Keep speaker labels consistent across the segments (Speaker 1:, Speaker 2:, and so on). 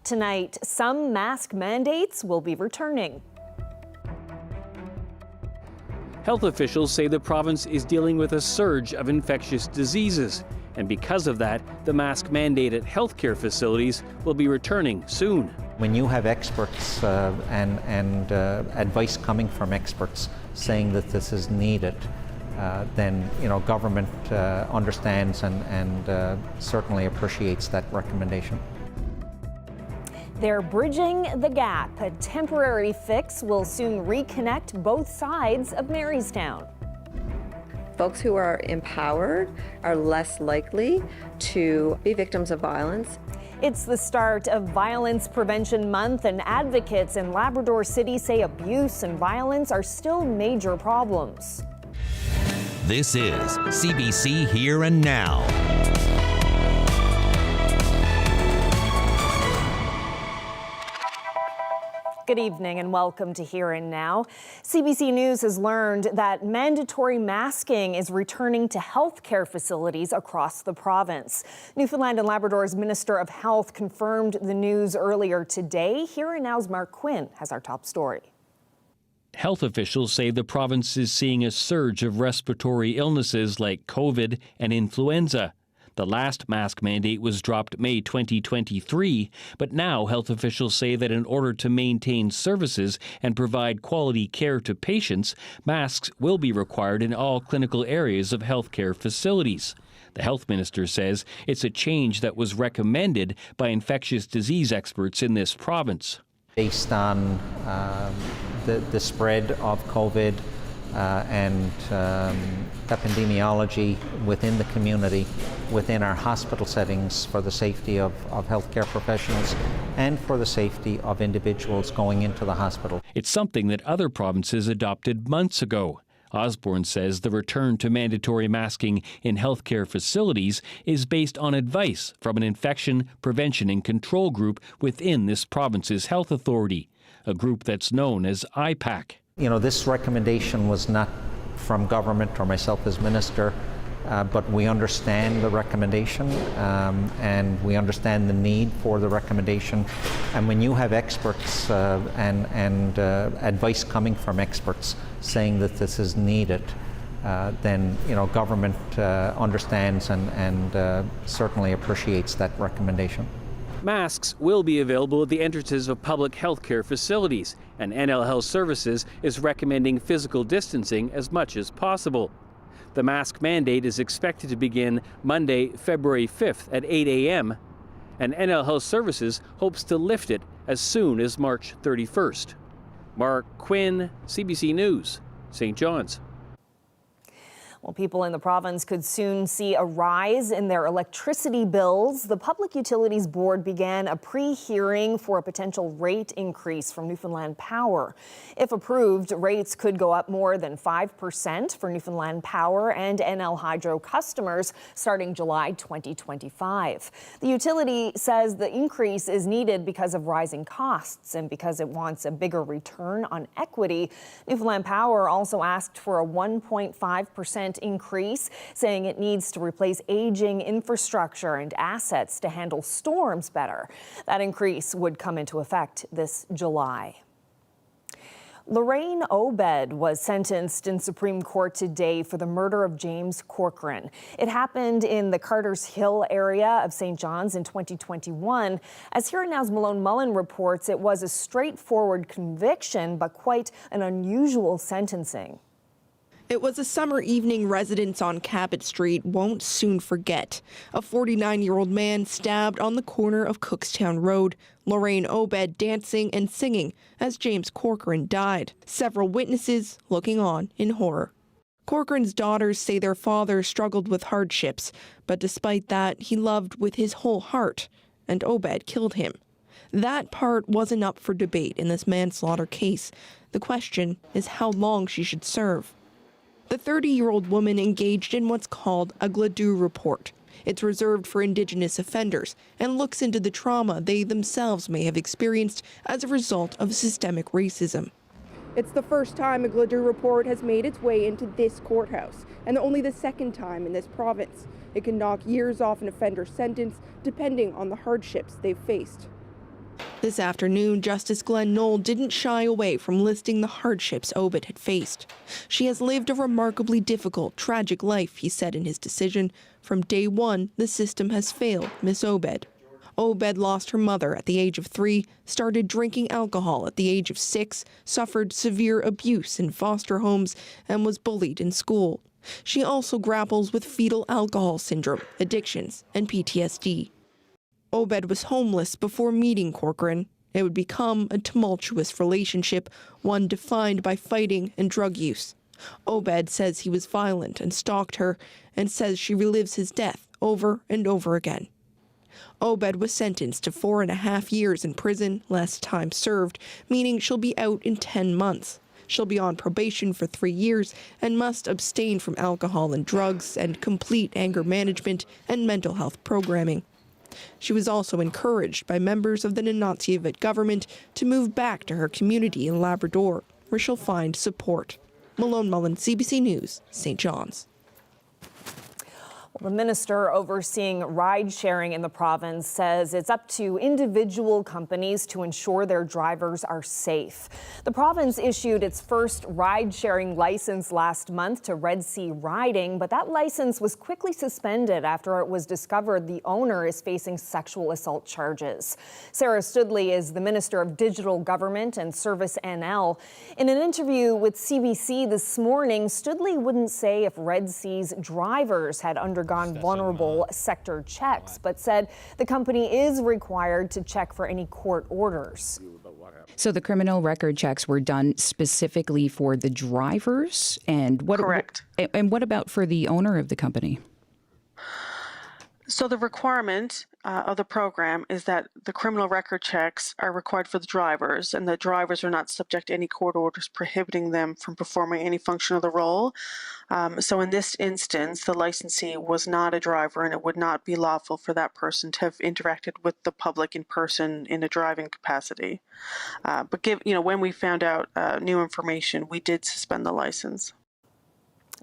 Speaker 1: Tonight, some mask mandates will be returning.
Speaker 2: Health officials say the province is dealing with a surge of infectious diseases, and because of that, the mask mandate at healthcare facilities will be returning soon.
Speaker 3: When you have experts and advice coming from experts saying that this is needed, then government understands and certainly appreciates that recommendation.
Speaker 1: They're bridging the gap. A temporary fix will soon reconnect both sides of Marystown.
Speaker 4: Folks who are empowered are less likely to be victims of violence.
Speaker 1: It's the start of Violence Prevention Month, and advocates in Labrador City say abuse and violence are still major problems.
Speaker 5: This is CBC Here and Now.
Speaker 1: Good evening and welcome to Here and Now. CBC News has learned that mandatory masking is returning to healthcare facilities across the province. Newfoundland and Labrador's Minister of Health confirmed the news earlier today. Here and Now's Mark Quinn has our top story.
Speaker 2: Health officials say the province is seeing a surge of respiratory illnesses like COVID and influenza. The last mask mandate was dropped May 2023, but now health officials say that in order to maintain services and provide quality care to patients, masks will be required in all clinical areas of healthcare facilities. The health minister says it's a change that was recommended by infectious disease experts in this province.
Speaker 3: Based on the spread of COVID and epidemiology within the community, within our hospital settings, for the safety of healthcare professionals and for the safety of individuals going into the hospital.
Speaker 2: It's something that other provinces adopted months ago. Osborne says the return to mandatory masking in healthcare facilities is based on advice from an infection prevention and control group within this province's health authority, a group that's known as IPAC.
Speaker 3: This recommendation was not from government or myself as minister, but we understand the recommendation and we understand the need for the recommendation. And when you have experts and advice coming from experts saying that this is needed, then government understands and certainly appreciates that recommendation.
Speaker 2: Masks will be available at the entrances of public healthcare facilities, and NL Health Services is recommending physical distancing as much as possible. The mask mandate is expected to begin Monday, February 5th at 8 a.m., and NL Health Services hopes to lift it as soon as March 31st. Mark Quinn, CBC News, St. John's.
Speaker 1: Well, people in the province could soon see a rise in their electricity bills. The Public Utilities Board began a pre-hearing for a potential rate increase from Newfoundland Power. If approved, rates could go up more than 5% for Newfoundland Power and NL Hydro customers starting July 2025. The utility says the increase is needed because of rising costs and because it wants a bigger return on equity. Newfoundland Power also asked for a 1.5% increase, saying it needs to replace aging infrastructure and assets to handle storms better. That increase would come into effect this July. Lorraine Obed was sentenced in Supreme Court today for the murder of James Corcoran. It happened in the Carters Hill area of St. John's in 2021. As Here and Now's Malone Mullen reports, it was a straightforward conviction, but quite an unusual sentencing.
Speaker 6: It was a summer evening residents on Cabot Street won't soon forget. A 49-year-old man stabbed on the corner of Cookstown Road, Lorraine Obed dancing and singing as James Corcoran died. Several witnesses looking on in horror. Corcoran's daughters say their father struggled with hardships, but despite that, he loved with his whole heart, and Obed killed him. That part wasn't up for debate in this manslaughter case. The question is how long she should serve. The 30-year-old woman engaged in what's called a Gladue report. It's reserved for Indigenous offenders and looks into the trauma they themselves may have experienced as a result of systemic racism.
Speaker 7: It's the first time a Gladue report has made its way into this courthouse, and only the second time in this province. It can knock years off an offender's sentence, depending on the hardships they've faced.
Speaker 6: This afternoon, Justice Glenn Knoll didn't shy away from listing the hardships Obed had faced. She has lived a remarkably difficult, tragic life, he said in his decision. From day one, the system has failed Miss Obed. Obed lost her mother at the age of 3, started drinking alcohol at the age of 6, suffered severe abuse in foster homes, and was bullied in school. She also grapples with fetal alcohol syndrome, addictions, and PTSD. Obed was homeless before meeting Corcoran. It would become a tumultuous relationship, one defined by fighting and drug use. Obed says he was violent and stalked her, and says she relives his death over and over again. Obed was sentenced to 4.5 years in prison, less time served, meaning she'll be out in 10 months. She'll be on probation for 3 years and must abstain from alcohol and drugs and complete anger management and mental health programming. She was also encouraged by members of the Nunatsiavut government to move back to her community in Labrador, where she'll find support. Malone Mullen, CBC News, St. John's.
Speaker 1: The minister overseeing ride-sharing in the province says it's up to individual companies to ensure their drivers are safe. The province issued its first ride-sharing license last month to Red Sea Riding, but that license was quickly suspended after it was discovered the owner is facing sexual assault charges. Sarah Studley is the Minister of Digital Government and Service NL. In an interview with CBC this morning, Studley wouldn't say if Red Sea's drivers had undergone vulnerable sector checks, but said the company is required to check for any court orders.
Speaker 8: So the criminal record checks were done specifically for the drivers, and
Speaker 9: Correct.
Speaker 8: And what about for the owner of the company?
Speaker 9: So the requirement of the program is that the criminal record checks are required for the drivers, and the drivers are not subject to any court orders prohibiting them from performing any function of the role. So in this instance, the licensee was not a driver, and it would not be lawful for that person to have interacted with the public in person in a driving capacity. But when we found out new information, we did suspend the license.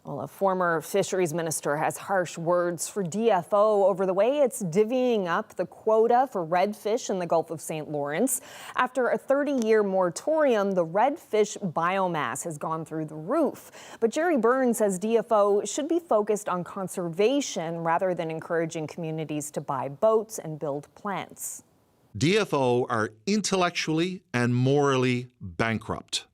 Speaker 1: Well, a former fisheries minister has harsh words for DFO over the way it's divvying up the quota for redfish in the Gulf of St. Lawrence. After a 30-year moratorium, the redfish biomass has gone through the roof. But Jerry Byrne says DFO should be focused on conservation rather than encouraging communities to buy boats and build plants.
Speaker 10: DFO are intellectually and morally bankrupt.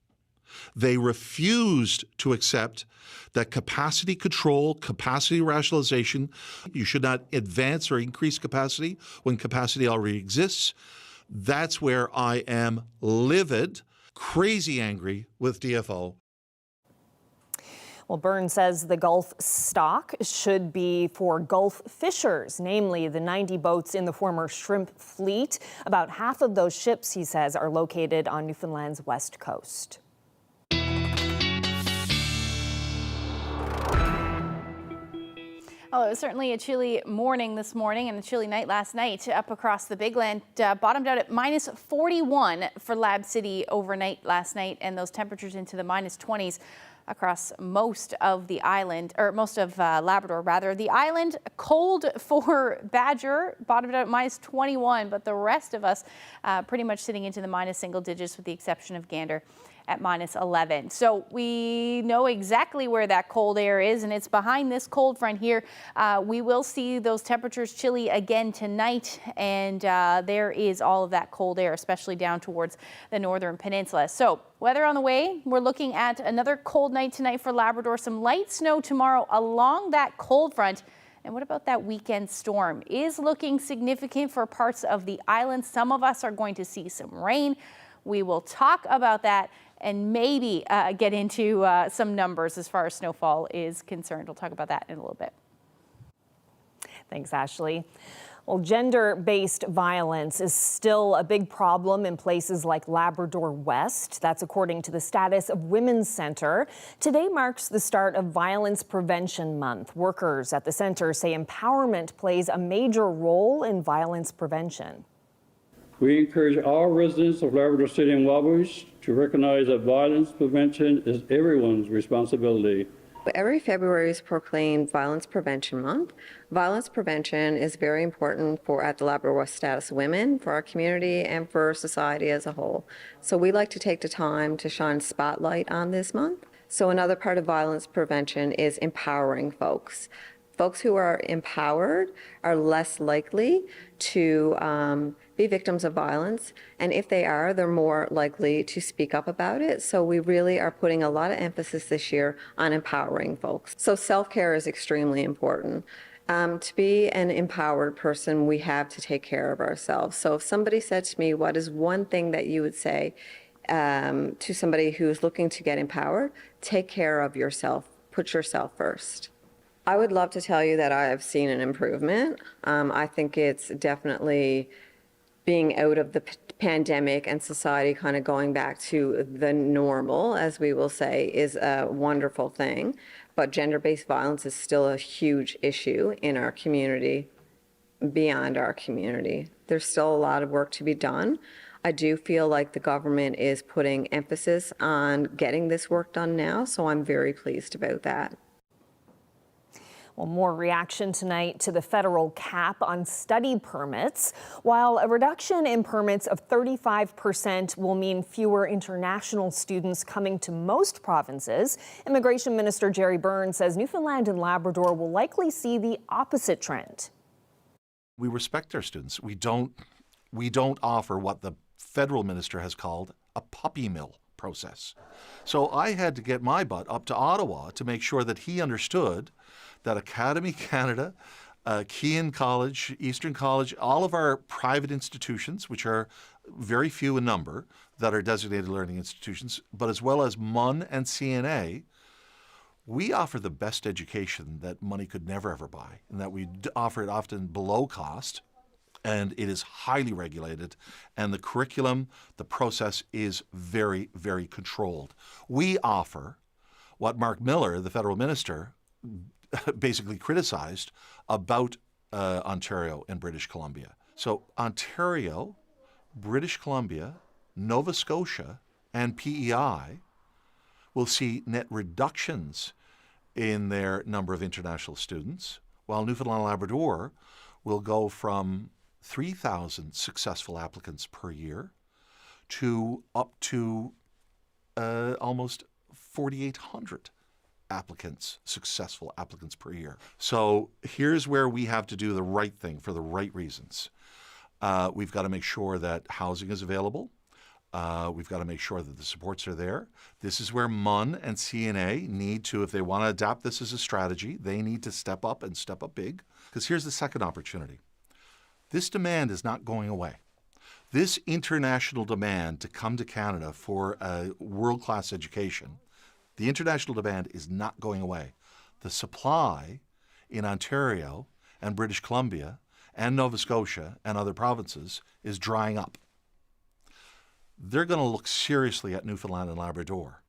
Speaker 10: They refused to accept that capacity control, capacity rationalization, you should not advance or increase capacity when capacity already exists. That's where I am livid, crazy angry with DFO.
Speaker 1: Well, Byrne says the Gulf stock should be for Gulf fishers, namely the 90 boats in the former shrimp fleet. About half of those ships, he says, are located on Newfoundland's west coast.
Speaker 11: Well, it was certainly a chilly morning this morning and a chilly night last night up across the Big Land. Bottomed out at minus 41 for Lab City overnight last night, and those temperatures into the minus 20s across most of the island, or most of Labrador rather. The island cold for Badger, bottomed out at minus 21, but the rest of us pretty much sitting into the minus single digits with the exception of Gander at minus 11. So we know exactly where that cold air is, and it's behind this cold front here. We will see those temperatures chilly again tonight, and there is all of that cold air, especially down towards the northern peninsula. So weather on the way. We're looking at another cold night tonight for Labrador. Some light snow tomorrow along that cold front. And what about that weekend storm? Is looking significant for parts of the island. Some of us are going to see some rain. We will talk about that and maybe get into some numbers as far as snowfall is concerned. We'll talk about that in a little bit.
Speaker 1: Thanks, Ashley. Well, gender-based violence is still a big problem in places like Labrador West. That's according to the Status of Women's Centre. Today marks the start of Violence Prevention Month. Workers at the centre say empowerment plays a major role in violence prevention.
Speaker 12: We encourage all residents of Labrador City and Wabush to recognize that violence prevention is everyone's responsibility.
Speaker 4: Every February is proclaimed Violence Prevention Month. Violence prevention is very important at the Labrador West Status women, for our community, and for society as a whole. So we like to take the time to shine spotlight on this month. So another part of violence prevention is empowering folks. Folks who are empowered are less likely to be victims of violence, and if they are, they're more likely to speak up about it. So we really are putting a lot of emphasis this year on empowering folks. So self-care is extremely important. To be an empowered person, we have to take care of ourselves. So if somebody said to me, what is one thing that you would say to somebody who's looking to get empowered? Take care of yourself. Put yourself first. I would love to tell you that I have seen an improvement. I think it's definitely being out of the pandemic and society kind of going back to the normal, as we will say, is a wonderful thing. But gender-based violence is still a huge issue in our community, beyond our community. There's still a lot of work to be done. I do feel like the government is putting emphasis on getting this work done now, so I'm very pleased about that.
Speaker 1: Well, more reaction tonight to the federal cap on study permits. While a reduction in permits of 35% will mean fewer international students coming to most provinces, Immigration Minister Jerry Burns says Newfoundland and Labrador will likely see the opposite trend.
Speaker 10: We respect our students. We don't offer what the federal minister has called a puppy mill process. So I had to get my butt up to Ottawa to make sure that he understood that Academy Canada, Kean College, Eastern College, all of our private institutions, which are very few in number, that are designated learning institutions, but as well as MUN and CNA, we offer the best education that money could never ever buy, and that we offer it often below cost, and it is highly regulated, and the curriculum, the process is very, very controlled. We offer what Mark Miller, the federal minister, basically criticized about Ontario and British Columbia. So Ontario, British Columbia, Nova Scotia, and PEI will see net reductions in their number of international students, while Newfoundland and Labrador will go from 3,000 successful applicants per year to up to almost 4,800 successful applicants per year. So here's where we have to do the right thing for the right reasons. We've got to make sure that housing is available. We've got to make sure that the supports are there. This is where MUN and CNA need to, if they want to adapt this as a strategy, they need to step up and step up big. Because here's the second opportunity. This demand is not going away. This international demand to come to Canada for a world-class education, the international demand is not going away. The supply in Ontario and British Columbia and Nova Scotia and other provinces is drying up. They're going to look seriously at Newfoundland and Labrador.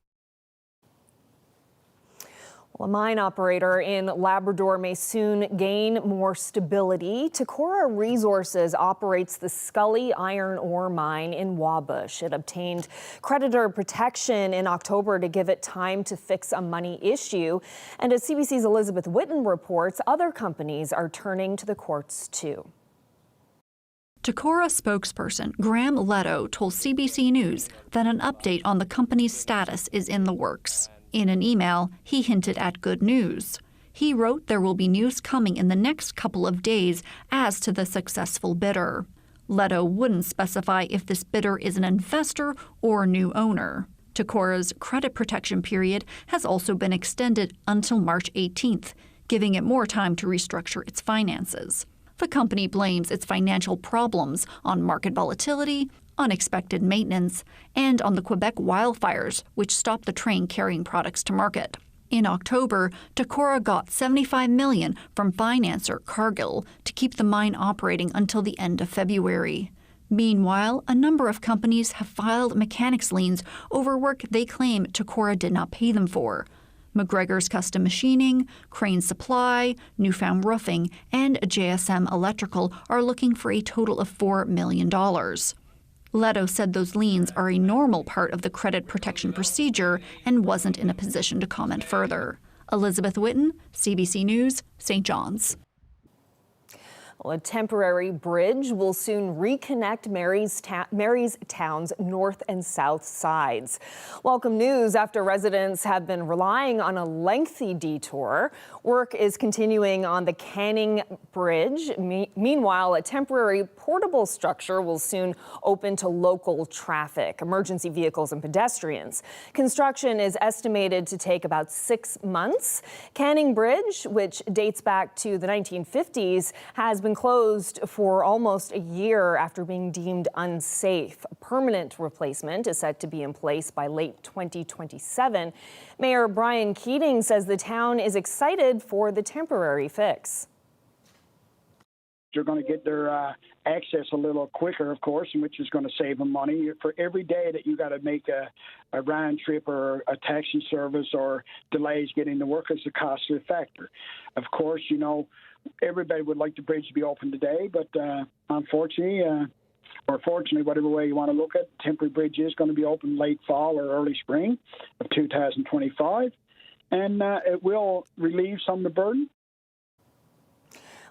Speaker 1: Well, a mine operator in Labrador may soon gain more stability. Takora Resources operates the Scully iron ore mine in Wabush. It obtained creditor protection in October to give it time to fix a money issue. And as CBC's Elizabeth Witten reports, other companies are turning to the courts too.
Speaker 13: Takora spokesperson Graham Leto told CBC News that an update on the company's status is in the works. In an email, he hinted at good news. He wrote there will be news coming in the next couple of days as to the successful bidder. Leto wouldn't specify if this bidder is an investor or new owner. Takora's credit protection period has also been extended until March 18th, giving it more time to restructure its finances. The company blames its financial problems on market volatility, unexpected maintenance, and on the Quebec wildfires, which stopped the train carrying products to market. In October, Takora got $75 million from financer Cargill to keep the mine operating until the end of February. Meanwhile, a number of companies have filed mechanics liens over work they claim Takora did not pay them for. McGregor's Custom Machining, Crane Supply, Newfound Roofing, and JSM Electrical are looking for a total of $4 million. Leto said those liens are a normal part of the credit protection procedure and wasn't in a position to comment further. Elizabeth Witten, CBC News, St. John's.
Speaker 1: Well, a temporary bridge will soon reconnect Marystown's north and south sides. Welcome news after residents have been relying on a lengthy detour. Work is continuing on the Canning Bridge. Meanwhile, a temporary portable structure will soon open to local traffic, emergency vehicles and pedestrians. Construction is estimated to take about 6 months. Canning Bridge, which dates back to the 1950s, has been closed for almost a year after being deemed unsafe. A permanent replacement is set to be in place by late 2027. Mayor Brian Keating says the town is excited for the temporary fix.
Speaker 14: They're going to get their access a little quicker, of course, which is going to save them money. For every day that you got to make a round trip or a taxi service or delays getting to work is a costly factor. Of course, you know, everybody would like the bridge to be open today, but unfortunately, or fortunately, whatever way you want to look at it, temporary bridge is going to be open late fall or early spring of 2025, and it will relieve some of the burden.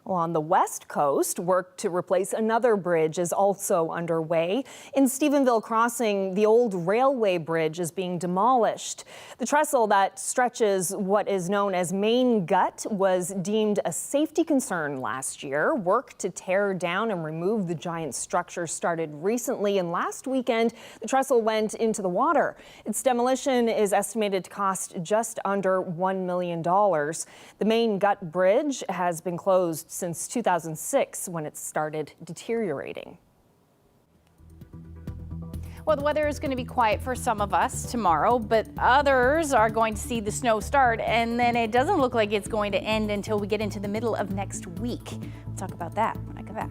Speaker 1: Well, on the west coast, work to replace another bridge is also underway. In Stephenville Crossing, the old railway bridge is being demolished. The trestle that stretches what is known as Main Gut was deemed a safety concern last year. Work to tear down and remove the giant structure started recently, and last weekend, the trestle went into the water. Its demolition is estimated to cost just under $1 million. The Main Gut Bridge has been closed since 2006 when it started deteriorating.
Speaker 11: Well, the weather is going to be quiet for some of us tomorrow, but others are going to see the snow start, and then it doesn't look like it's going to end until we get into the middle of next week. We'll talk about that when I come back.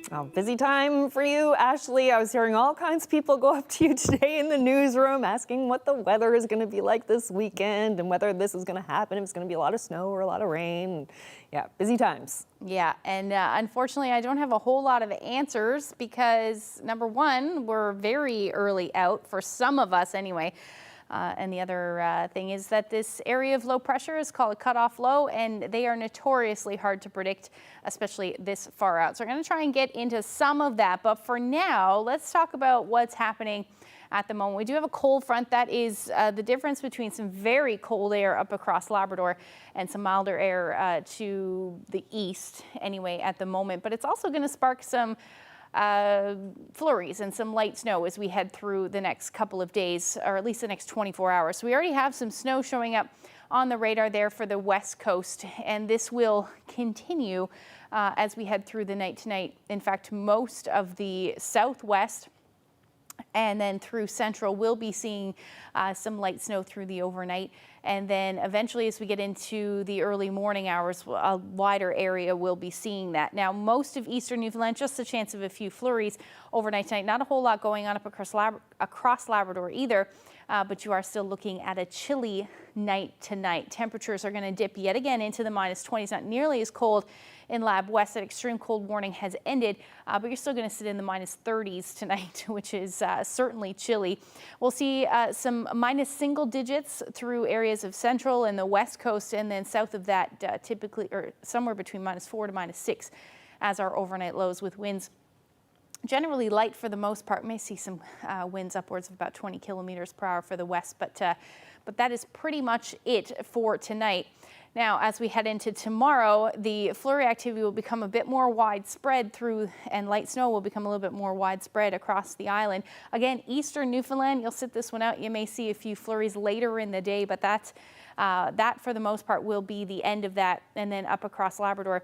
Speaker 1: Oh, busy time for you, Ashley. I was hearing all kinds of people go up to you today in the newsroom asking what the weather is going to be like this weekend and whether this is going to happen, if it's going to be a lot of snow or a lot of rain. Yeah, busy times.
Speaker 11: Yeah, and unfortunately, I don't have a whole lot of answers because, number one, we're very early out for some of us anyway. And the other thing is that this area of low pressure is called a cutoff low, and they are notoriously hard to predict, especially this far out. So we're going to try and get into some of that. But for now, let's talk about what's happening at the moment. We do have a cold front. That is the difference between some very cold air up across Labrador and some milder air to the east anyway at the moment. But it's also going to spark some flurries and some light snow as we head through the next couple of days, or at least the next 24 hours. So we already have some snow showing up on the radar there for the west coast, and this will continue as we head through the night tonight. In fact, most of the southwest and then through central, we'll be seeing some light snow through the overnight. And then eventually, as we get into the early morning hours, a wider area will be seeing that. Now, most of eastern Newfoundland, just a chance of a few flurries overnight tonight. Not a whole lot going on up across Labrador either, but you are still looking at a chilly night tonight. Temperatures are going to dip yet again into the -20s. Not nearly as cold in Lab West. That extreme cold warning has ended, but you're still going to sit in the -30s tonight, which is certainly chilly. We'll see some minus single digits through areas of central and the west coast, and then south of that typically, or somewhere between -4 to -6 as our overnight lows, with winds generally light for the most part. May see some winds upwards of about 20 kilometers per hour for the west, but that is pretty much it for tonight. Now, as we head into tomorrow, the flurry activity will become a bit more widespread through, and light snow will become a little bit more widespread across the island. Again, eastern Newfoundland, you'll sit this one out. You may see a few flurries later in the day, but that for the most part will be the end of that. And then up across Labrador,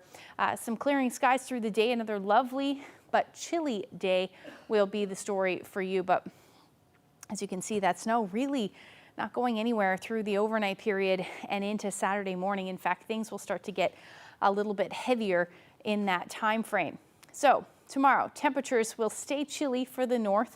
Speaker 11: some clearing skies through the day. Another lovely but chilly day will be the story for you. But as you can see, that snow really not going anywhere through the overnight period and into Saturday morning. In fact, things will start to get a little bit heavier in that time frame. So tomorrow, temperatures will stay chilly for the north,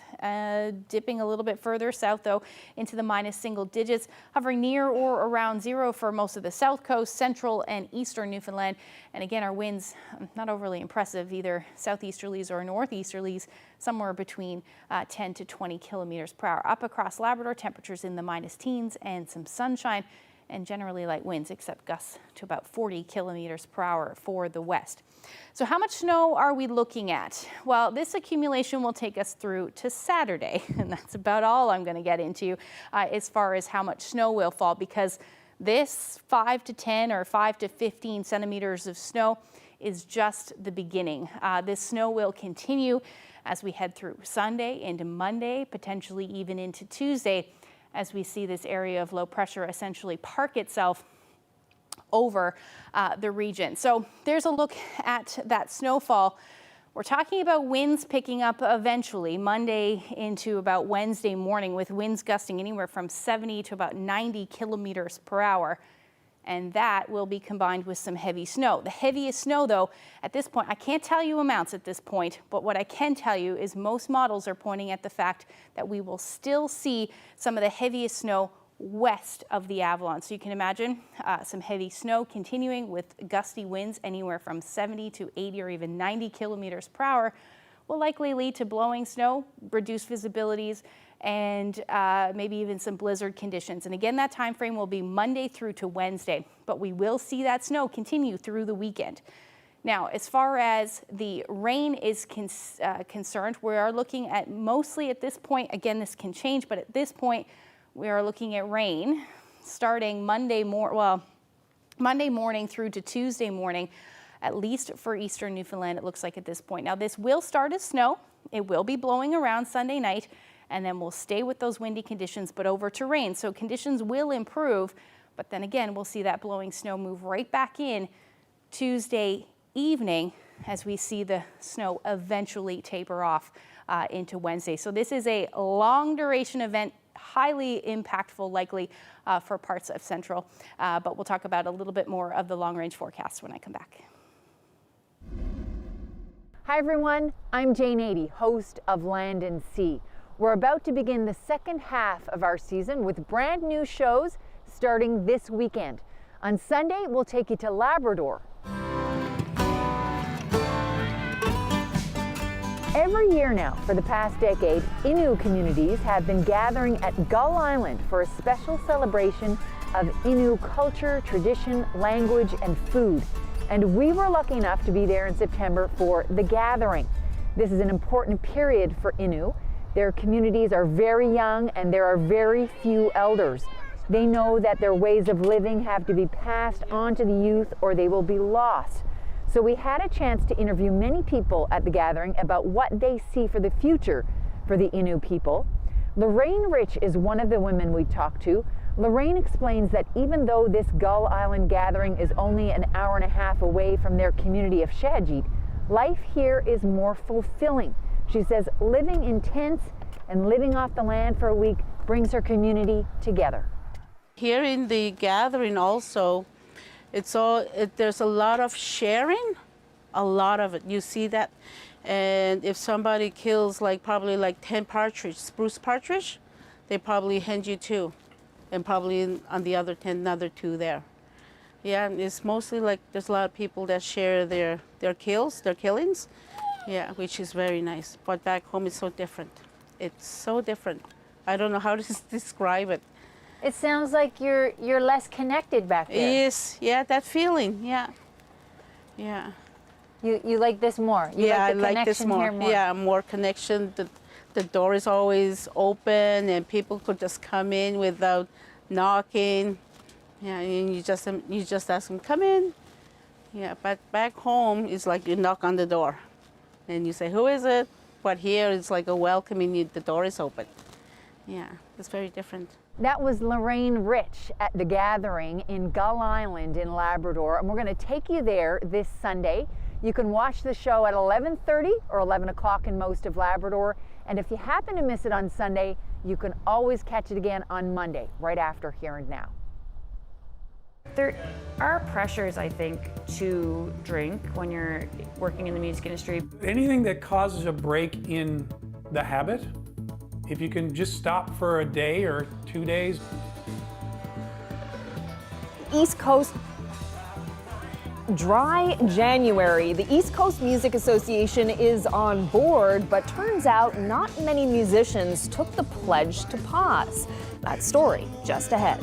Speaker 11: dipping a little bit further south, though, into the minus single digits, hovering near or around zero for most of the south coast, central and eastern Newfoundland. And again, our winds, not overly impressive, either southeasterlies or northeasterlies, somewhere between 10 to 20 kilometers per hour. Up across Labrador, temperatures in the minus teens and some sunshine, and generally light winds, except gusts to about 40 kilometers per hour for the west. So how much snow are we looking at? Well, this accumulation will take us through to Saturday, and that's about all I'm going to get into as far as how much snow will fall, because this 5 to 10 or 5 to 15 centimeters of snow is just the beginning. This snow will continue as we head through Sunday into Monday, potentially even into Tuesday, as we see this area of low pressure essentially park itself over the region. So there's a look at that snowfall. We're talking about winds picking up eventually Monday into about Wednesday morning, with winds gusting anywhere from 70 to about 90 kilometers per hour. And that will be combined with some heavy snow. The heaviest snow, though, at this point, I can't tell you amounts at this point, but what I can tell you is most models are pointing at the fact that we will still see some of the heaviest snow west of the Avalon. So you can imagine some heavy snow continuing with gusty winds anywhere from 70 to 80 or even 90 kilometers per hour will likely lead to blowing snow, reduced visibilities, and maybe even some blizzard conditions. And again, that time frame will be Monday through to Wednesday, but we will see that snow continue through the weekend. Now, as far as the rain is concerned, we are looking at mostly at this point, again, this can change, but at this point, we are looking at rain starting Monday morning through to Tuesday morning, at least for eastern Newfoundland, it looks like at this point. Now, this will start as snow. It will be blowing around Sunday night, and then we'll stay with those windy conditions, but over to rain. So conditions will improve, but then again, we'll see that blowing snow move right back in Tuesday evening as we see the snow eventually taper off into Wednesday. So this is a long duration event, highly impactful likely for parts of central, but we'll talk about a little bit more of the long range forecast when I come back.
Speaker 15: Hi everyone, I'm Jane Adey, host of Land and Sea. We're about to begin the second half of our season with brand new shows starting this weekend. On Sunday, we'll take you to Labrador. Every year now, for the past decade, Innu communities have been gathering at Gull Island for a special celebration of Innu culture, tradition, language, and food. And we were lucky enough to be there in September for the gathering. This is an important period for Innu. Their communities are very young and there are very few elders. They know that their ways of living have to be passed on to the youth or they will be lost. So we had a chance to interview many people at the gathering about what they see for the future for the Innu people. Lorraine Rich is one of the women we talked to. Lorraine explains that even though this Gull Island gathering is only an hour and a half away from their community of Shadjeet, life here is more fulfilling. She says living in tents and living off the land for a week brings her community together.
Speaker 16: Here in the gathering also, there's a lot of sharing, a lot of it. You see that? And if somebody kills probably 10 partridge, spruce partridge, they probably hand you 2. And probably on the other 10, another 2 there. Yeah, it's mostly there's a lot of people that share their killings. Yeah, which is very nice. But back home it's so different. It's so different. I don't know how to describe it.
Speaker 15: It sounds like you're less connected back there.
Speaker 16: Yes, yeah, that feeling, yeah. Yeah.
Speaker 15: You like this more?
Speaker 16: I like this more.
Speaker 15: Here more.
Speaker 16: Yeah, more connection. The door is always open and people could just come in without knocking. Yeah, and you just ask them, come in. Yeah, but back home it's like you knock on the door and you say, who is it? But here it's like a welcoming you, the door is open. Yeah, it's very different.
Speaker 15: That was Lorraine Rich at the gathering in Gull Island in Labrador, and we're going to take you there this Sunday. You can watch the show at 11:30 or 11 o'clock in most of Labrador. And if you happen to miss it on Sunday, you can always catch it again on Monday, right after Here and Now.
Speaker 17: There are pressures, I think, to drink when you're working in the music industry.
Speaker 18: Anything that causes a break in the habit, if you can just stop for a day or 2 days.
Speaker 1: East Coast Dry January. The East Coast Music Association is on board, but turns out not many musicians took the pledge to pause. That story just ahead.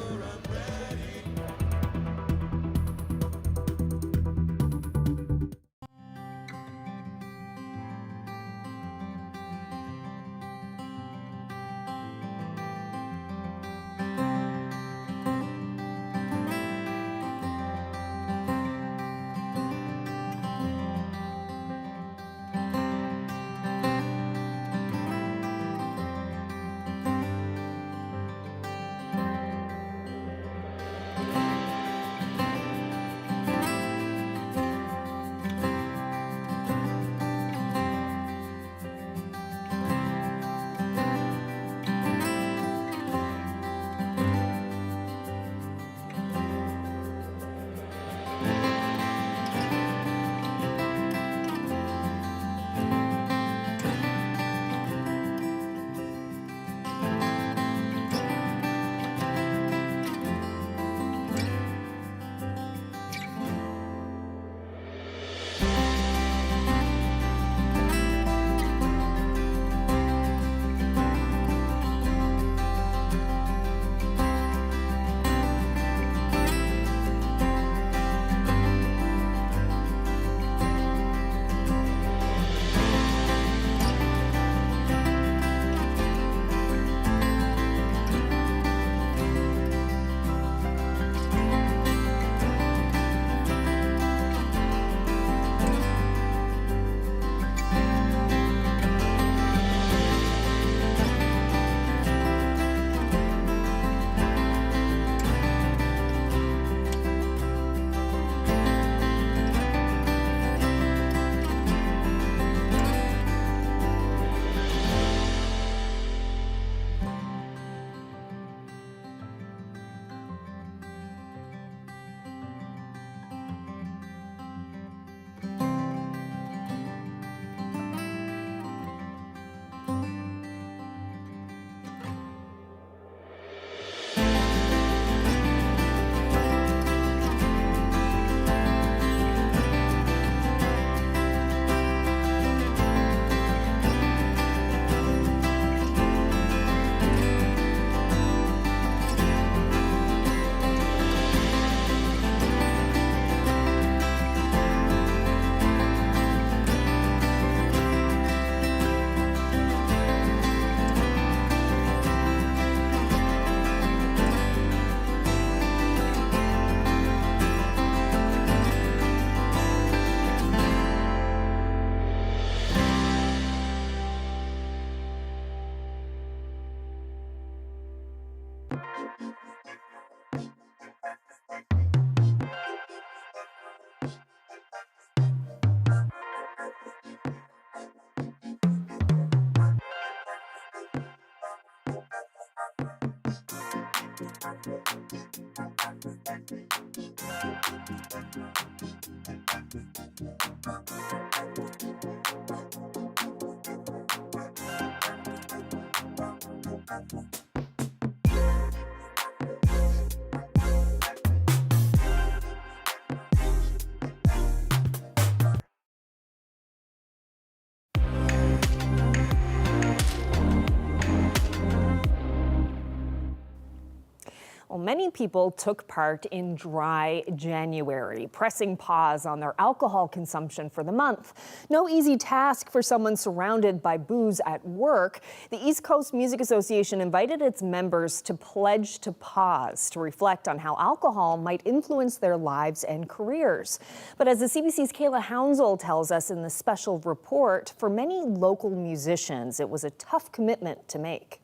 Speaker 1: Well, many people took part in Dry January, pressing pause on their alcohol consumption for the month. No easy task for someone surrounded by booze at work. The East Coast Music Association invited its members to pledge to pause, to reflect on how alcohol might influence their lives and careers. But as the CBC's Kayla Hounsell tells us in the special report, for many local musicians, it was a tough commitment to make.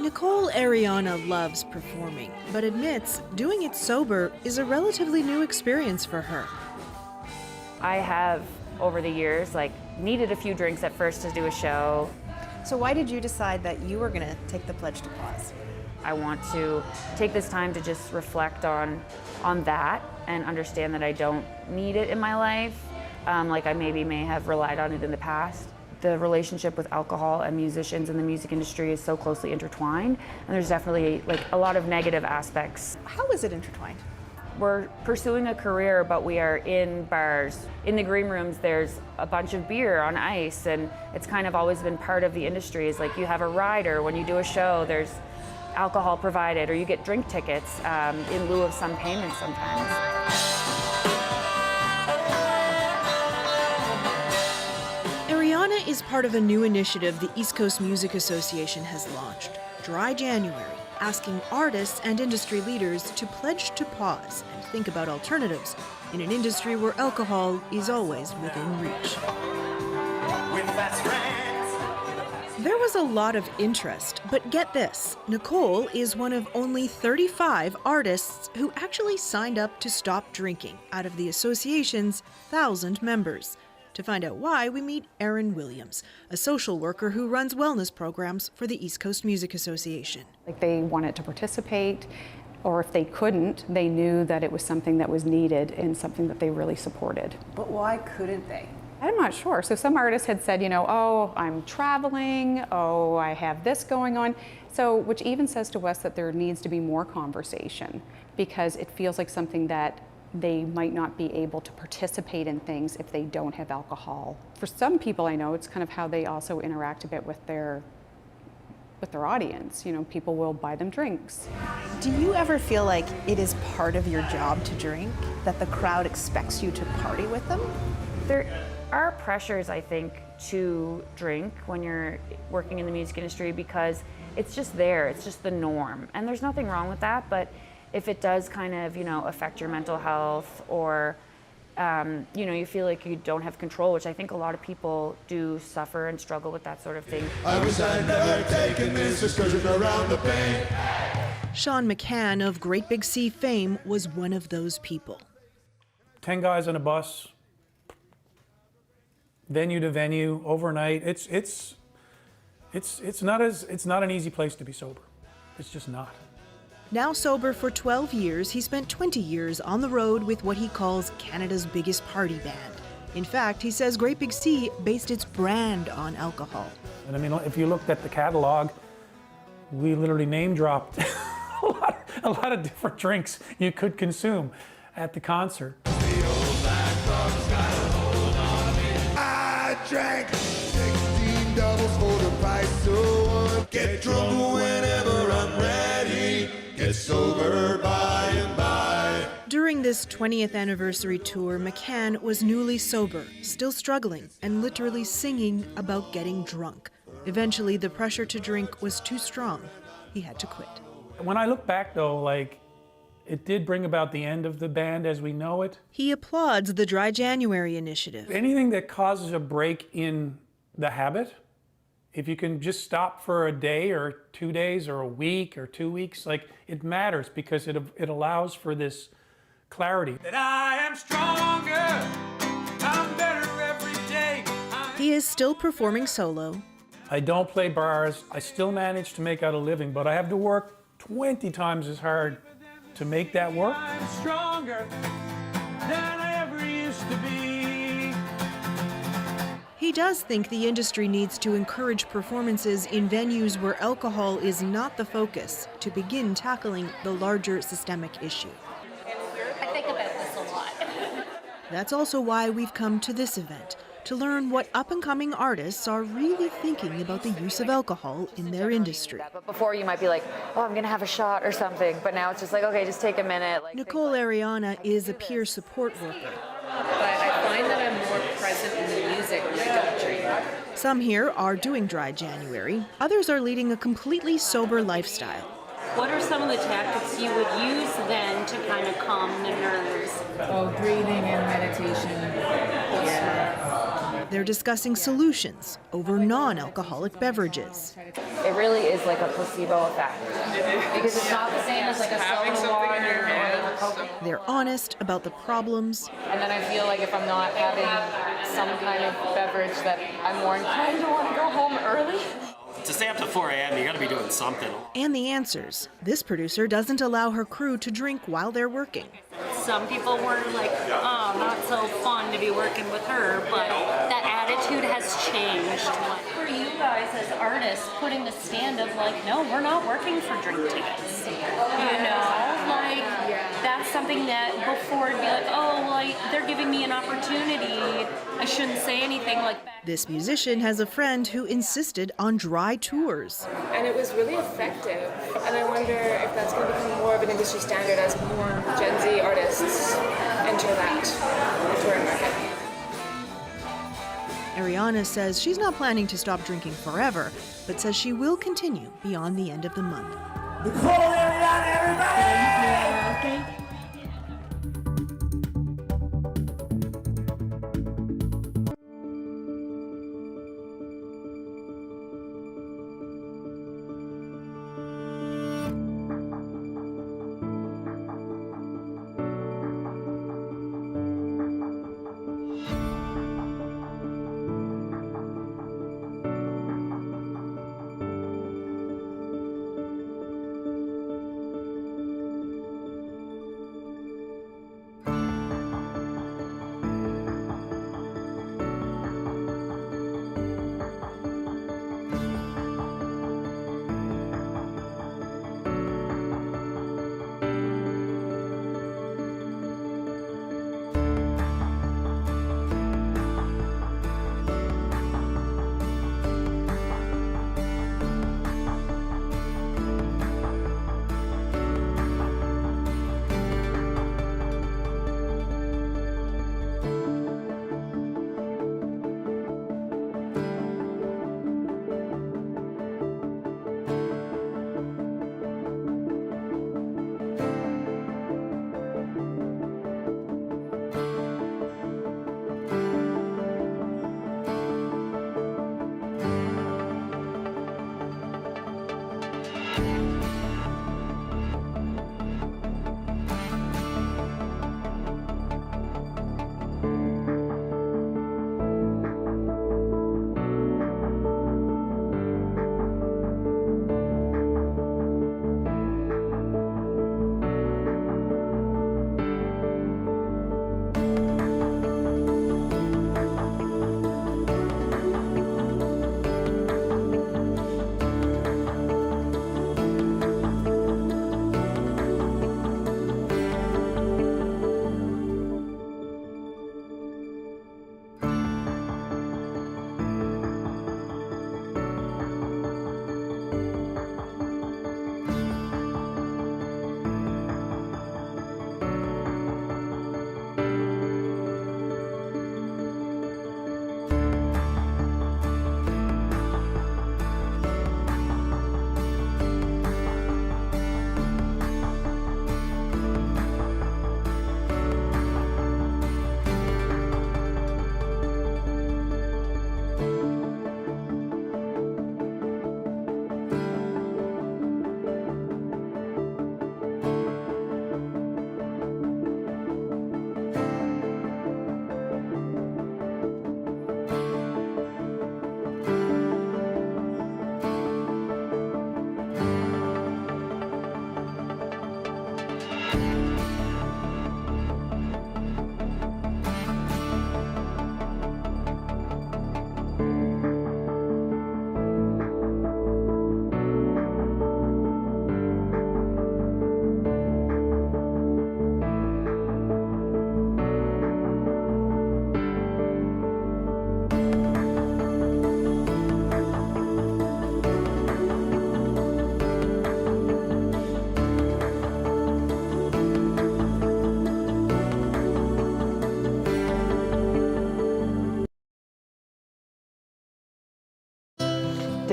Speaker 19: Nicole Ariana loves performing, but admits doing it sober is a relatively new experience for her.
Speaker 17: I have, over the years, needed a few drinks at first to do a show.
Speaker 20: So why did you decide that you were going to take the pledge to pause?
Speaker 17: I want to take this time to just reflect on that and understand that I don't need it in my life, like I may have relied on it in the past. The relationship with alcohol and musicians in the music industry is so closely intertwined, and there's definitely a lot of negative aspects.
Speaker 20: How is it intertwined?
Speaker 17: We're pursuing a career, but we are in bars. In the green rooms, there's a bunch of beer on ice, and it's kind of always been part of the industry. It's like you have a rider when you do a show, there's alcohol provided, or you get drink tickets in lieu of some payment sometimes.
Speaker 19: Ariana is part of a new initiative the East Coast Music Association has launched, Dry January, asking artists and industry leaders to pledge to pause and think about alternatives in an industry where alcohol is always within reach. There was a lot of interest, but get this, Nicole is one of only 35 artists who actually signed up to stop drinking out of the association's 1,000 members. To find out why, we meet Erin Williams, a social worker who runs wellness programs for the East Coast Music Association.
Speaker 21: They wanted to participate, or if they couldn't, they knew that it was something that was needed and something that they really supported.
Speaker 20: But why couldn't they?
Speaker 21: I'm not sure. So some artists had said, oh, I'm traveling, oh, I have this going on. So, which even says to us that there needs to be more conversation, because it feels like something that they might not be able to participate in things if they don't have alcohol. For some people I know, it's kind of how they also interact a bit with their audience. People will buy them drinks.
Speaker 20: Do you ever feel like it is part of your job to drink, that the crowd expects you to party with them?
Speaker 17: There are pressures, I think, to drink when you're working in the music industry, because it's just there, it's just the norm. And there's nothing wrong with that, but if it does kind of, affect your mental health, or, you feel like you don't have control, which I think a lot of people do suffer and struggle with that sort of thing.
Speaker 22: I wish I'd never taken this excursion around the bay.
Speaker 19: Sean McCann of Great Big Sea fame was one of those people.
Speaker 18: 10 guys on a bus, venue to venue, overnight. It's not an easy place to be sober. It's just not.
Speaker 19: Now sober for 12 years, he spent 20 years on the road with what he calls Canada's biggest party band. In fact, he says Great Big Sea based its brand on alcohol.
Speaker 18: And I mean, if you looked at the catalog, we literally name dropped a lot of different drinks you could consume at the concert.
Speaker 22: I drank 16 doubles for the price of one. Get drunk whenever I'm ready. Get sober by and by.
Speaker 19: During this 20th anniversary tour, McCann was newly sober, still struggling, and literally singing about getting drunk. Eventually, the pressure to drink was too strong. He had to quit.
Speaker 18: When I look back, though, it did bring about the end of the band as we know it.
Speaker 19: He applauds the Dry January initiative.
Speaker 18: Anything that causes a break in the habit, if you can just stop for a day or 2 days or a week or 2 weeks, it matters, because it allows for this clarity. That I am stronger, I'm better every day.
Speaker 19: He is still performing solo.
Speaker 18: I don't play bars. I still manage to make out a living, but I have to work 20 times as hard to make that work.
Speaker 22: I'm stronger than I ever used to be.
Speaker 19: He does think the industry needs to encourage performances in venues where alcohol is not the focus to begin tackling the larger systemic issue.
Speaker 3: I think about this a lot.
Speaker 19: That's also why we've come to this event, to learn what up-and-coming artists are really thinking about the use of alcohol in their industry.
Speaker 5: But before you might be like, oh, I'm going to have a shot or something, but now it's just like, okay, just take a minute.
Speaker 19: Nicole Ariana is a peer support worker.
Speaker 23: But I find that I'm more present in the music when I don't drink.
Speaker 19: Some here are doing dry January. Others are leading a completely sober lifestyle.
Speaker 3: What are some of the tactics you would use then to kind of calm the nerves?
Speaker 23: Oh, breathing and meditation. Yeah.
Speaker 19: They're discussing solutions over non-alcoholic beverages.
Speaker 5: It really is like a placebo effect because it's not the same as like a soda water or like a Coke.
Speaker 19: They're honest about the problems.
Speaker 5: And then I feel like if I'm not having some kind of beverage that I'm more inclined to want to go home early.
Speaker 24: To stay up to 4 a.m., you got to be doing something.
Speaker 19: And the answers. This producer doesn't allow her crew to drink while they're working.
Speaker 3: Some people were like, oh, not so fun to be working with her, but that attitude has changed. For you guys as artists, putting the stand of like, no, we're not working for drink tickets. You know, like that's something that before it'd be like, oh, like they're giving me an opportunity. I shouldn't say anything like that.
Speaker 19: This musician has a friend who insisted on dry tours.
Speaker 25: And it was really effective. And I wonder if that's going to become more of an industry standard as more Gen Z artists enter that touring market.
Speaker 19: Ariana says she's not planning to stop drinking forever, but says she will continue beyond the end of the month.
Speaker 22: Nicole Ariana, everybody!
Speaker 19: Thank you.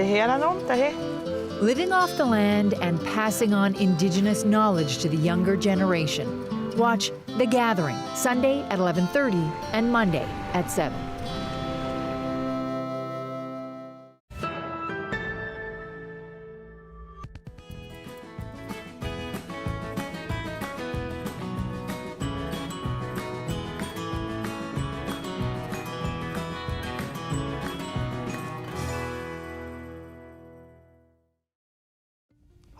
Speaker 15: Living off the land and passing on Indigenous knowledge to the younger generation. Watch The Gathering, Sunday at 11:30 and Monday at 7.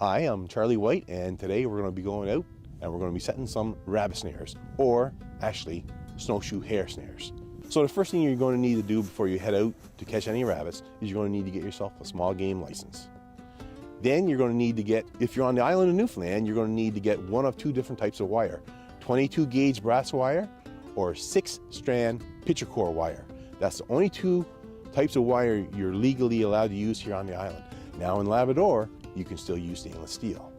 Speaker 2: Hi, I'm Charlie White, and today we're going to be going out and we're going to be setting some rabbit snares, or actually snowshoe hare snares. So the first thing you're going to need to do before you head out to catch any rabbits is you're going to need to get yourself a small game license. Then you're going to need to get, if you're on the island of Newfoundland, you're going to need to get one of two different types of wire, 22 gauge brass wire or 6-strand pitcher core wire. That's the only two types of wire you're legally allowed to use here on the island. Now in Labrador, you can still use stainless steel.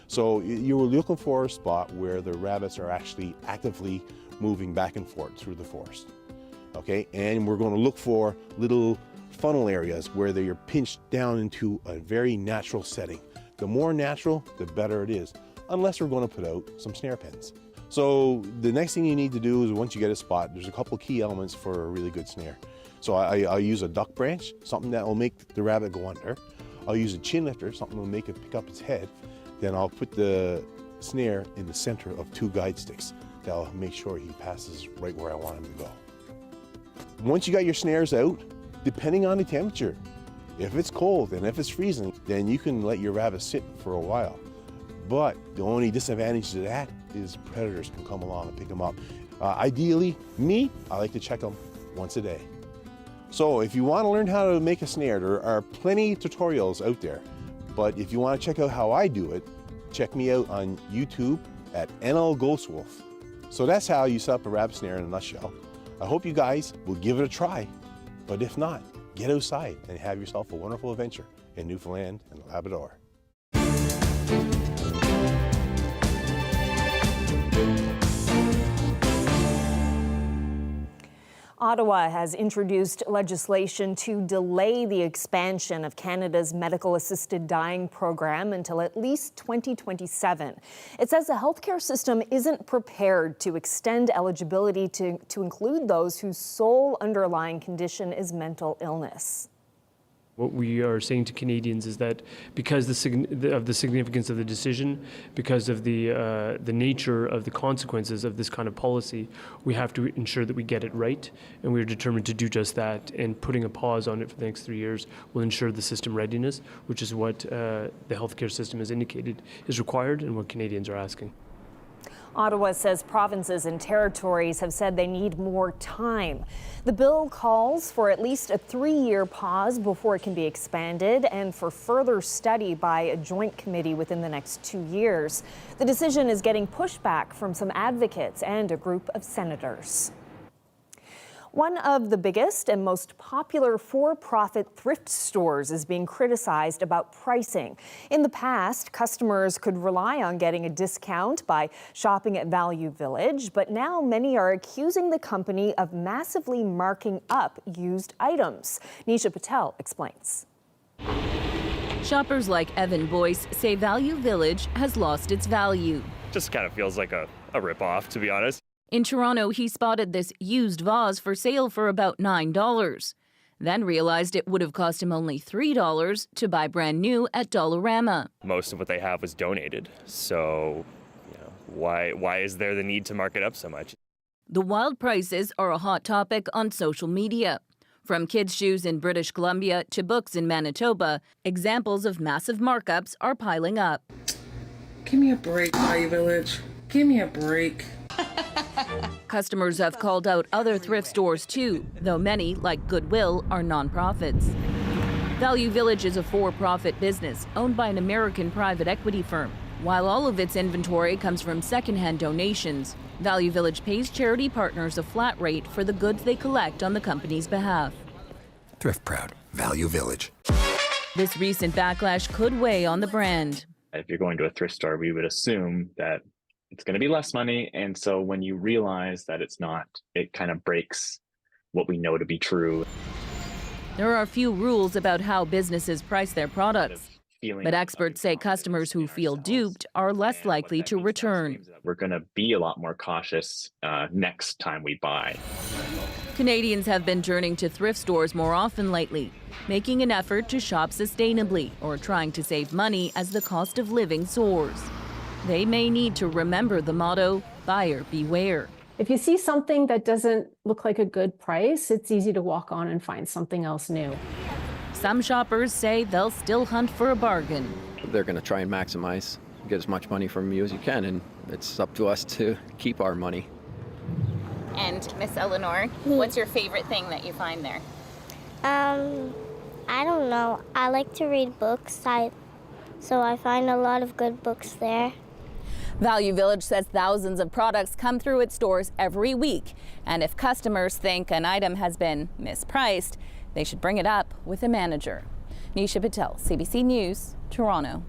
Speaker 2: So you're looking for a spot where the rabbits are actually actively moving back and forth through the forest. Okay, and we're going to look for little funnel areas where they are pinched down into a very natural setting. The more natural, the better it is, unless we're going to put out some snare pins. So the next thing you need to do is, once you get a spot, there's a couple key elements for a really good snare. So I'll use a duck branch, something that will make the rabbit go under. I'll use a chin lifter, something that will make it pick up its head. Then I'll put the snare in the center of 2 guide sticks. That'll make sure he passes right where I want him to go. Once you got your snares out, depending on the temperature, if it's cold and if it's freezing, then you can let your rabbit sit for a while. But the only disadvantage to that is predators can come along and pick them up. Ideally, I like to check them once a day. So if you want to learn how to make a snare, there are plenty of tutorials out there. But if you want to check out how I do it, check me out on YouTube at NL Ghostwolf. So that's how you set up a rabbit snare in a nutshell. I hope you guys will give it a try. But if not, get outside and have yourself a wonderful adventure in Newfoundland and Labrador.
Speaker 1: Ottawa has introduced legislation to delay the expansion of Canada's medical-assisted dying program until at least 2027. It says the healthcare system isn't prepared to extend eligibility to include those whose sole underlying condition is mental illness.
Speaker 6: What we are saying to Canadians is that because of the significance of the decision, because of the nature of the consequences of this kind of policy, we have to ensure that we get it right, and we are determined to do just that. And putting a pause on it for the next 3 years will ensure the system readiness, which is what the healthcare system has indicated is required and what Canadians are asking.
Speaker 1: Ottawa says provinces and territories have said they need more time. The bill calls for at least a 3-year pause before it can be expanded, and for further study by a joint committee within the next 2 years. The decision is getting pushback from some advocates and a group of senators. One of the biggest and most popular for-profit thrift stores is being criticized about pricing. In the past, customers could rely on getting a discount by shopping at Value Village, but now many are accusing the company of massively marking up used items. Nisha Patel explains.
Speaker 7: Shoppers like Evan Boyce say Value Village has lost its value.
Speaker 8: Just kind of feels like a rip-off, to be honest.
Speaker 7: In Toronto, he spotted this used vase for sale for about $9. Then realized it would have cost him only $3 to buy brand new at Dollarama.
Speaker 8: Most of what they have was donated, so why is there the need to mark it up so much?
Speaker 7: The wild prices are a hot topic on social media. From kids' shoes in British Columbia to books in Manitoba, examples of massive markups are piling up.
Speaker 9: Give me a break, Value Village. Give me a break.
Speaker 7: Customers have called out other thrift stores too, though many, like Goodwill, are nonprofits. Value Village is a for-profit business owned by an American private equity firm. While all of its inventory comes from secondhand donations, Value Village pays charity partners a flat rate for the goods they collect on the company's behalf.
Speaker 26: Thrift proud, Value Village.
Speaker 7: This recent backlash could weigh on the brand.
Speaker 27: If you're going to a thrift store, we would assume that it's going to be less money. And so when you realize that it's not, it kind of breaks what we know to be true.
Speaker 7: There are few rules about how businesses price their products, but experts say customers who feel duped are less likely to return.
Speaker 27: We're going to be a lot more cautious next time we buy.
Speaker 7: Canadians have been turning to thrift stores more often lately, making an effort to shop sustainably or trying to save money as the cost of living soars. They may need to remember the motto, buyer beware.
Speaker 4: If you see something that doesn't look like a good price, it's easy to walk on and find something else new.
Speaker 7: Some shoppers say they'll still hunt for a bargain.
Speaker 10: They're going to try and maximize, get as much money from you as you can, and it's up to us to keep our money.
Speaker 11: And Miss Eleanor, what's your favorite thing that you find there?
Speaker 12: I don't know. I like to read books, so I find a lot of good books there.
Speaker 11: Value Village says thousands of products come through its stores every week. And if customers think an item has been mispriced, they should bring it up with a manager. Nisha Patel, CBC News, Toronto.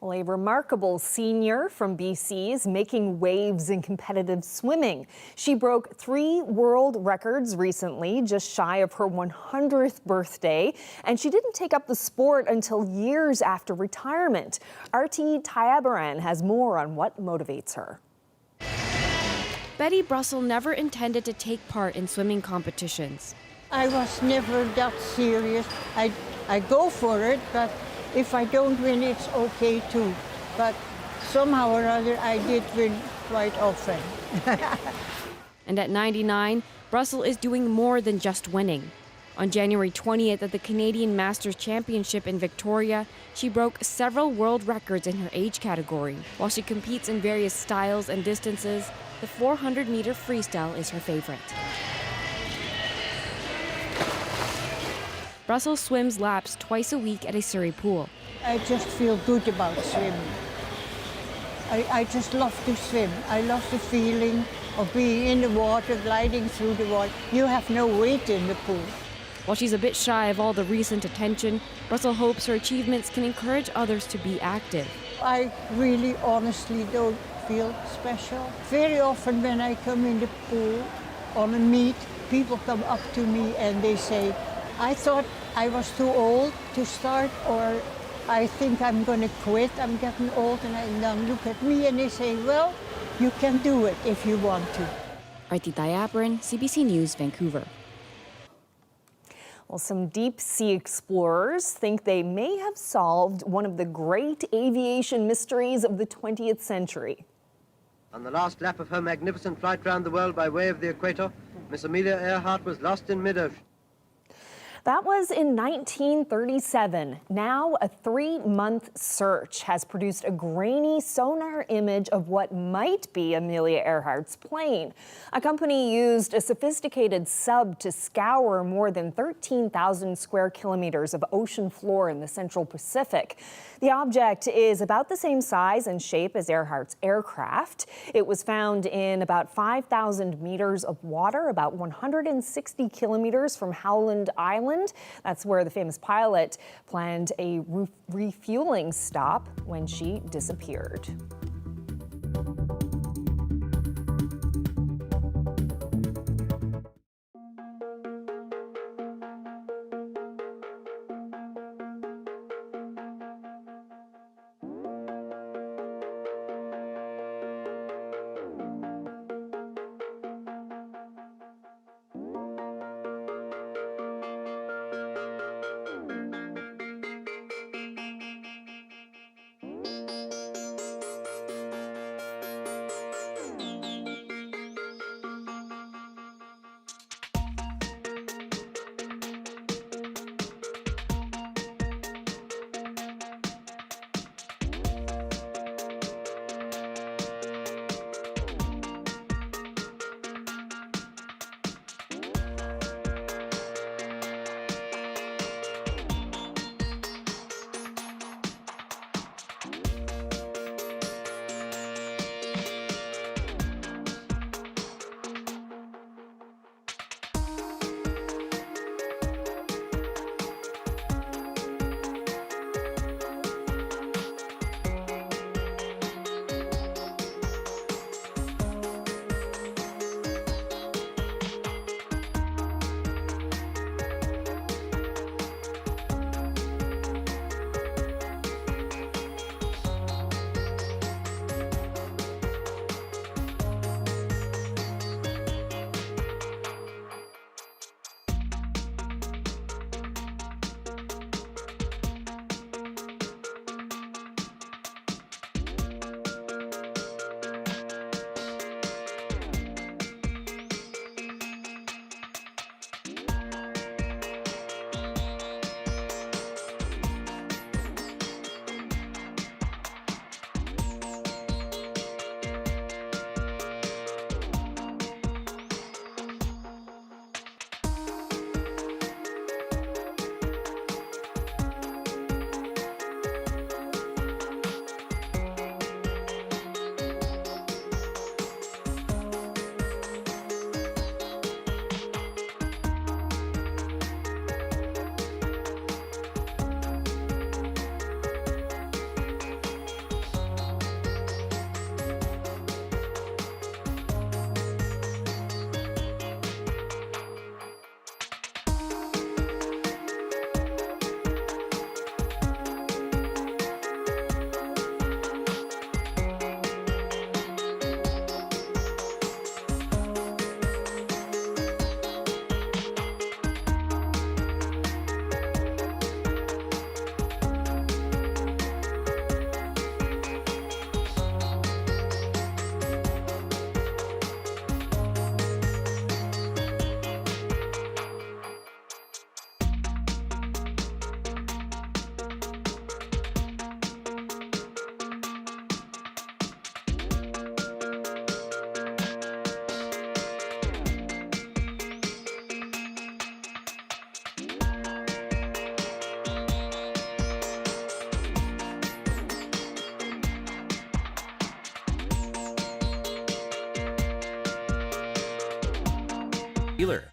Speaker 1: Well, a remarkable senior from BC is making waves in competitive swimming. She broke 3 world records recently, just shy of her 100th birthday, and she didn't take up the sport until years after retirement. Arti Tayabaran has more on what motivates her.
Speaker 13: Betty Brussel never intended to take part in swimming competitions.
Speaker 14: I was never that serious. I go for it, but if I don't win, it's okay too. But somehow or other, I did win quite often.
Speaker 13: And at 99, Brussel is doing more than just winning. On January 20th at the Canadian Masters Championship in Victoria, she broke several world records in her age category. While she competes in various styles and distances, the 400-meter freestyle is her favorite. Brussel swims laps twice a week at a Surrey pool.
Speaker 14: I just feel good about swimming. I just love to swim. I love the feeling of being in the water, gliding through the water. You have no weight in the pool.
Speaker 13: While she's a bit shy of all the recent attention, Brussel hopes her achievements can encourage others to be active.
Speaker 14: I really honestly don't feel special. Very often when I come in the pool on a meet, people come up to me and they say, I thought I was too old to start, or I think I'm going to quit, I'm getting old, and then look at me and they say, well, you can do it if you want to.
Speaker 13: Arti Tayabaran, CBC News, Vancouver.
Speaker 1: Well, some deep-sea explorers think they may have solved one of the great aviation mysteries of the 20th century.
Speaker 16: On the last lap of her magnificent flight round the world by way of the equator, Miss Amelia Earhart was lost in mid-ocean.
Speaker 1: That was in 1937. Now, a 3-month search has produced a grainy sonar image of what might be Amelia Earhart's plane. A company used a sophisticated sub to scour more than 13,000 square kilometers of ocean floor in the Central Pacific. The object is about the same size and shape as Earhart's aircraft. It was found in about 5,000 meters of water, about 160 kilometers from Howland Island. That's where the famous pilot planned a refueling stop when she disappeared.
Speaker 26: dealer.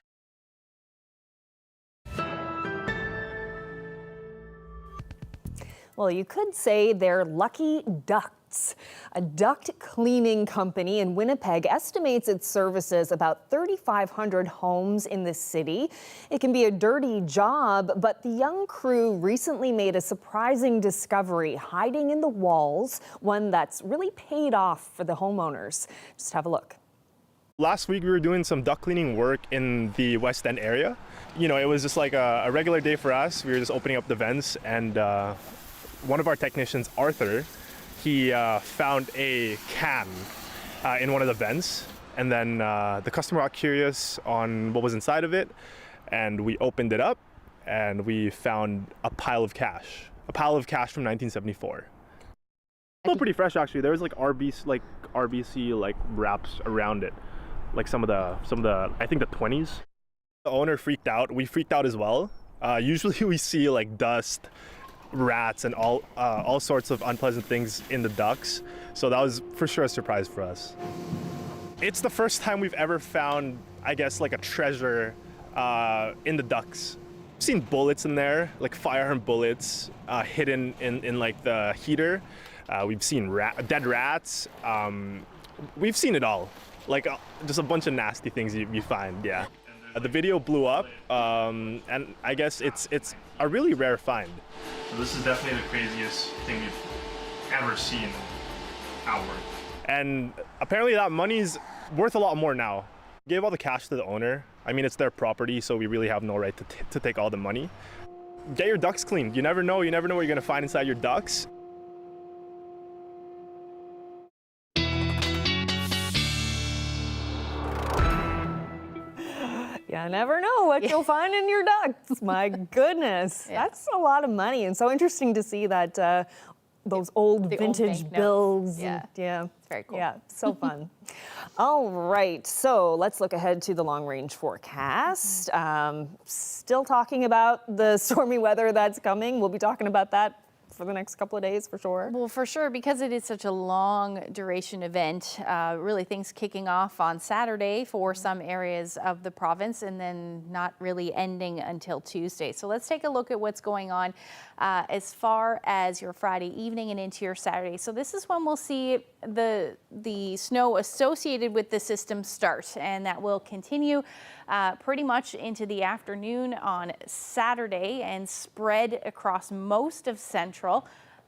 Speaker 1: Well, you could say they're lucky ducts. A duct cleaning company in Winnipeg estimates it services about 3,500 homes in the city. It can be a dirty job, but the young crew recently made a surprising discovery hiding in the walls, one that's really paid off for the homeowners. Just have a look.
Speaker 5: Last week we were doing some duct cleaning work in the West End area. You know, it was just like a regular day for us. We were just opening up the vents, and one of our technicians, Arthur, he found a can in one of the vents, and then the customer got curious on what was inside of it, and we opened it up, and we found a pile of cash from 1974. Still pretty fresh, actually. There was like RBC wraps around it, like some of the I think the 20s. The owner freaked out. We freaked out as well. Usually we see like dust, rats, and all sorts of unpleasant things in the ducts, so that was for sure a surprise for us. It's the first time we've ever found, I guess, like a treasure in the ducts. I've seen bullets in there, like firearm bullets hidden in like the heater. We've seen dead rats. We've seen it all, like just a bunch of nasty things you find. Yeah. The video blew up, and I guess it's a really rare find.
Speaker 6: So this is definitely the craziest thing we've ever seen outward.
Speaker 5: And apparently that money's worth a lot more now. Gave all the cash to the owner. I mean, it's their property, so we really have no right to take all the money. Get your ducts cleaned. You never know what you're gonna find inside your ducts.
Speaker 1: You never know what you'll find in your ducts. My goodness, that's a lot of money, and so interesting to see that those old vintage bills.
Speaker 17: Yeah,
Speaker 1: it's
Speaker 17: very cool.
Speaker 1: Yeah, so fun. All right, so let's look ahead to the long-range forecast. Still talking about the stormy weather that's coming. We'll be talking about that for the next couple of days for sure.
Speaker 17: Well, for sure, because it is such a long duration event, really things kicking off on Saturday for some areas of the province and then not really ending until Tuesday. So let's take a look at what's going on as far as your Friday evening and into your Saturday. So this is when we'll see the snow associated with the system start, and that will continue pretty much into the afternoon on Saturday and spread across most of central,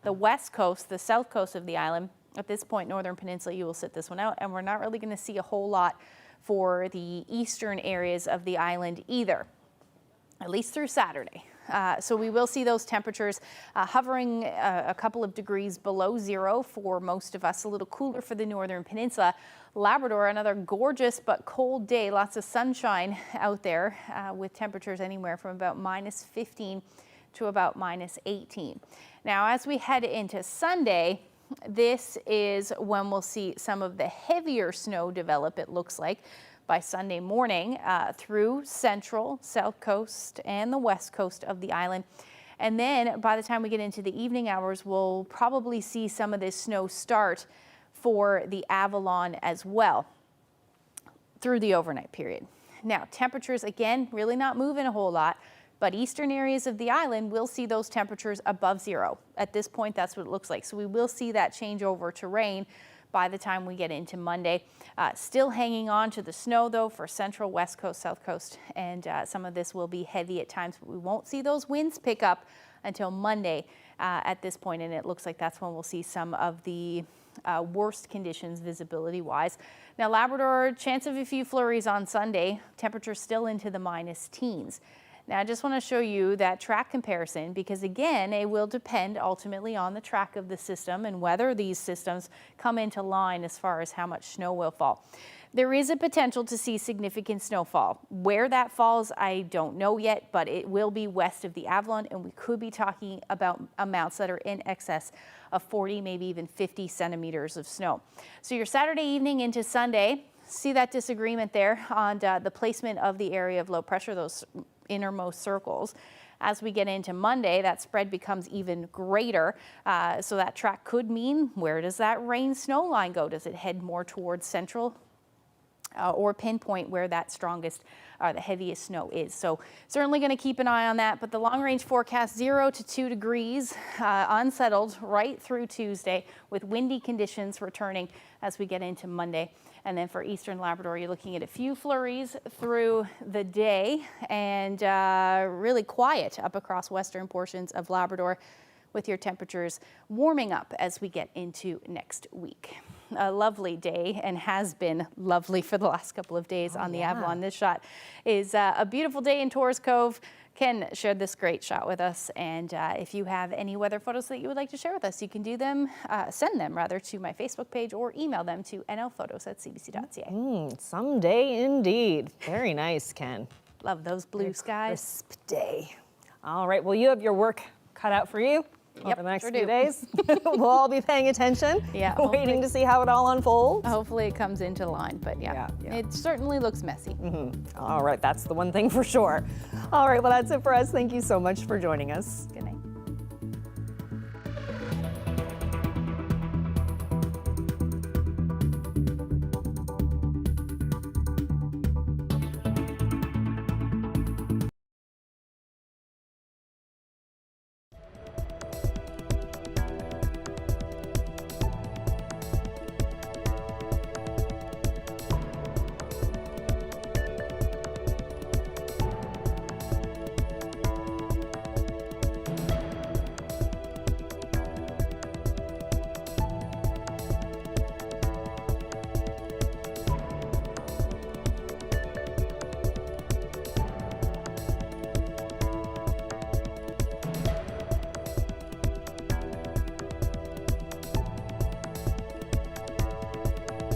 Speaker 17: the west coast, the south coast of the island. At this point, Northern Peninsula, you will sit this one out, and we're not really going to see a whole lot for the eastern areas of the island either, at least through Saturday. So we will see those temperatures hovering a couple of degrees below zero for most of us, a little cooler for the Northern Peninsula. Labrador, another gorgeous but cold day, lots of sunshine out there with temperatures anywhere from about -15 to about -18. Now, as we head into Sunday, this is when we'll see some of the heavier snow develop, it looks like, by Sunday morning through central, south coast, and the west coast of the island. And then by the time we get into the evening hours, we'll probably see some of this snow start for the Avalon as well through the overnight period. Now, temperatures, again, really not moving a whole lot, but eastern areas of the island will see those temperatures above zero. At this point, that's what it looks like. So we will see that change over to rain by the time we get into Monday. Still hanging on to the snow, though, for central, west coast, south coast, and some of this will be heavy at times, but we won't see those winds pick up until Monday at this point, and it looks like that's when we'll see some of the worst conditions visibility-wise. Now, Labrador, chance of a few flurries on Sunday, temperatures still into the minus teens. Now, I just want to show you that track comparison because, again, it will depend ultimately on the track of the system and whether these systems come into line as far as how much snow will fall. There is a potential to see significant snowfall. Where that falls, I don't know yet, but it will be west of the Avalon, and we could be talking about amounts that are in excess of 40, maybe even 50 centimeters of snow. So your Saturday evening into Sunday, see that disagreement there on the placement of the area of low pressure, those innermost circles. As we get into Monday, that spread becomes even greater. So that track could mean, where does that rain snow line go? Does it head more towards central or pinpoint where that strongest the heaviest snow is. So certainly going to keep an eye on that, but the long range forecast 0 to 2 degrees, unsettled right through Tuesday with windy conditions returning as we get into Monday. And then for eastern Labrador, you're looking at a few flurries through the day and really quiet up across western portions of Labrador, with your temperatures warming up as we get into next week. A lovely day, and has been lovely for the last couple of days on the Avalon. This shot is a beautiful day in Torres Cove. Ken shared this great shot with us, and if you have any weather photos that you would like to share with us, you can do them, send them rather to my Facebook page or email them to nlphotos@cbc.ca.
Speaker 1: Someday indeed. Very nice, Ken.
Speaker 17: Love those blue skies.
Speaker 1: Crisp day. All right, well, you have your work cut out for you over the next few days. We'll all be paying attention, waiting to see how it all unfolds.
Speaker 17: Hopefully it comes into line, but it certainly looks messy.
Speaker 1: All right, that's the one thing for sure. All right, well, that's it for us. Thank you so much for joining us.
Speaker 17: Good night.